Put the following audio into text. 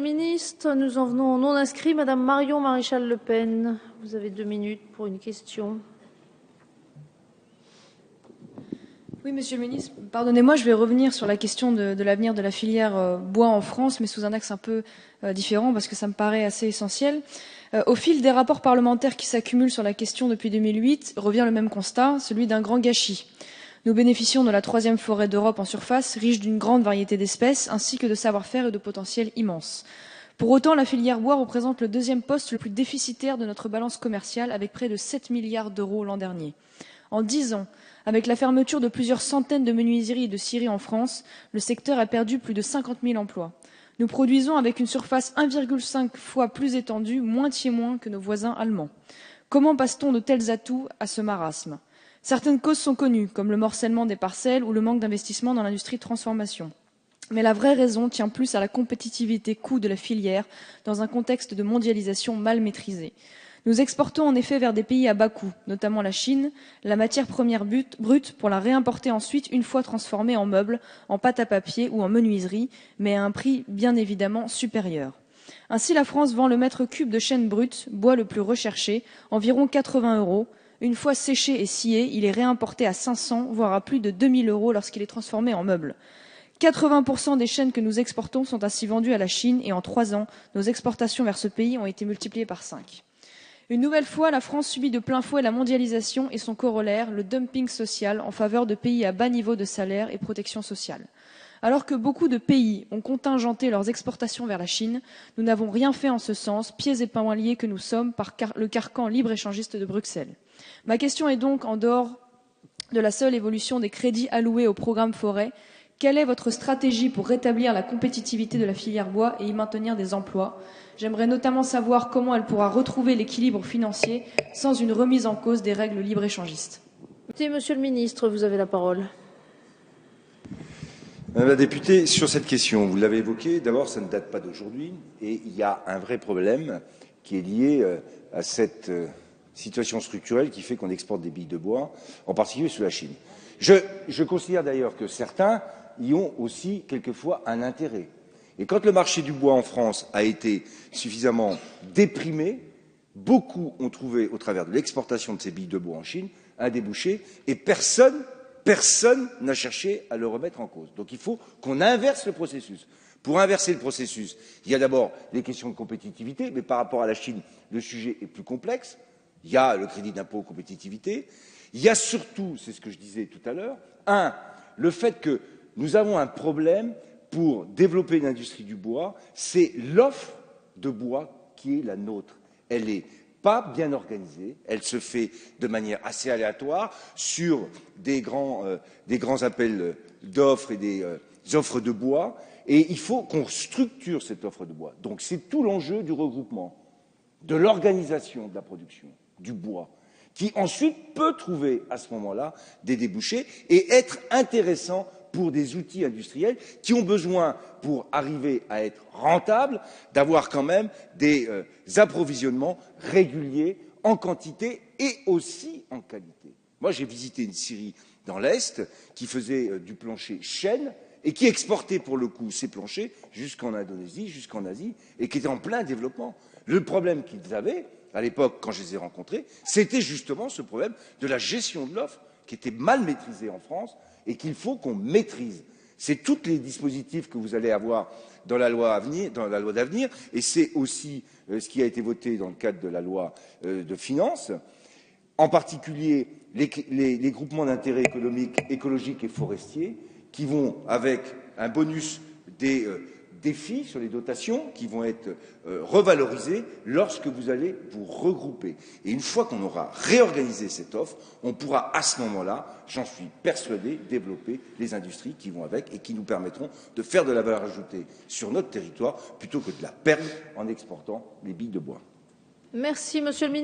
ministre. Nous en venons aux non-inscrits. Madame Marion Maréchal Le Pen, vous avez 2 minutes pour une question. Oui, Monsieur le ministre, pardonnez-moi, je vais revenir sur la question de l'avenir de la filière bois en France, mais sous un axe un peu différent, parce que ça me paraît assez essentiel. Au fil des rapports parlementaires qui s'accumulent sur la question depuis 2008, revient le même constat, celui d'un grand gâchis. Nous bénéficions de la 3e forêt d'Europe en surface, riche d'une grande variété d'espèces, ainsi que de savoir-faire et de potentiel immense. Pour autant, la filière bois représente le 2e poste le plus déficitaire de notre balance commerciale, avec près de 7 milliards d'euros l'an dernier. En 10 ans, avec la fermeture de plusieurs centaines de menuiseries et de scieries en France, le secteur a perdu plus de 50 000 emplois. Nous produisons avec une surface 1,5 fois plus étendue, moitié moins que nos voisins allemands. Comment passe-t-on de tels atouts à ce marasme? Certaines causes sont connues, comme le morcellement des parcelles ou le manque d'investissement dans l'industrie de transformation. Mais la vraie raison tient plus à la compétitivité coût de la filière dans un contexte de mondialisation mal maîtrisée. Nous exportons en effet vers des pays à bas coût, notamment la Chine, la matière première brute pour la réimporter ensuite une fois transformée en meubles, en pâte à papier ou en menuiserie, mais à un prix bien évidemment supérieur. Ainsi, la France vend le mètre cube de chêne brut, bois le plus recherché, environ 80 €. Une fois séché et scié, il est réimporté à 500, voire à plus de 2000 € lorsqu'il est transformé en meubles. 80% des chênes que nous exportons sont ainsi vendus à la Chine et en 3 ans, nos exportations vers ce pays ont été multipliées par 5. Une nouvelle fois, la France subit de plein fouet la mondialisation et son corollaire, le dumping social, en faveur de pays à bas niveau de salaire et protection sociale. Alors que beaucoup de pays ont contingenté leurs exportations vers la Chine, nous n'avons rien fait en ce sens, pieds et poings liés que nous sommes par le carcan libre-échangiste de Bruxelles. Ma question est donc, en dehors de la seule évolution des crédits alloués au programme forêt, quelle est votre stratégie pour rétablir la compétitivité de la filière bois et y maintenir des emplois? J'aimerais notamment savoir comment elle pourra retrouver l'équilibre financier sans une remise en cause des règles libre-échangistes. Monsieur le ministre, vous avez la parole. Madame la députée, sur cette question, vous l'avez évoqué, d'abord, ça ne date pas d'aujourd'hui et il y a un vrai problème qui est lié à cette situation structurelle qui fait qu'on exporte des billes de bois, en particulier sur la Chine. Je considère d'ailleurs que certains y ont aussi quelquefois un intérêt. Et quand le marché du bois en France a été suffisamment déprimé, beaucoup ont trouvé, au travers de l'exportation de ces billes de bois en Chine, un débouché et personne n'a cherché à le remettre en cause. Donc il faut qu'on inverse le processus. Pour inverser le processus, il y a d'abord les questions de compétitivité, mais par rapport à la Chine, le sujet est plus complexe. Il y a le crédit d'impôt compétitivité. Il y a surtout, c'est ce que je disais tout à l'heure, le fait que nous avons un problème pour développer l'industrie du bois, c'est l'offre de bois qui est la nôtre. Elle n'est pas bien organisée, elle se fait de manière assez aléatoire sur des grands appels d'offres et des offres de bois, et il faut qu'on structure cette offre de bois. Donc c'est tout l'enjeu du regroupement, de l'organisation de la production du bois, qui ensuite peut trouver à ce moment-là des débouchés et être intéressant pour des outils industriels qui ont besoin, pour arriver à être rentables, d'avoir quand même des approvisionnements réguliers en quantité et aussi en qualité. Moi, j'ai visité une scierie dans l'Est qui faisait du plancher chêne et qui exportait pour le coup ces planchers jusqu'en Indonésie, jusqu'en Asie, et qui était en plein développement. Le problème qu'ils avaient, à l'époque, quand je les ai rencontrés, c'était justement ce problème de la gestion de l'offre qui était mal maîtrisée en France et qu'il faut qu'on maîtrise. C'est tous les dispositifs que vous allez avoir dans la loi d'avenir, et c'est aussi ce qui a été voté dans le cadre de la loi de finances, en particulier les groupements d'intérêt économique, écologique et forestiers, qui vont, avec un bonus des défis sur les dotations, qui vont être revalorisés lorsque vous allez vous regrouper. Et une fois qu'on aura réorganisé cette offre, on pourra à ce moment-là, j'en suis persuadé, développer les industries qui vont avec et qui nous permettront de faire de la valeur ajoutée sur notre territoire plutôt que de la perdre en exportant les billes de bois. Merci, Monsieur le ministre.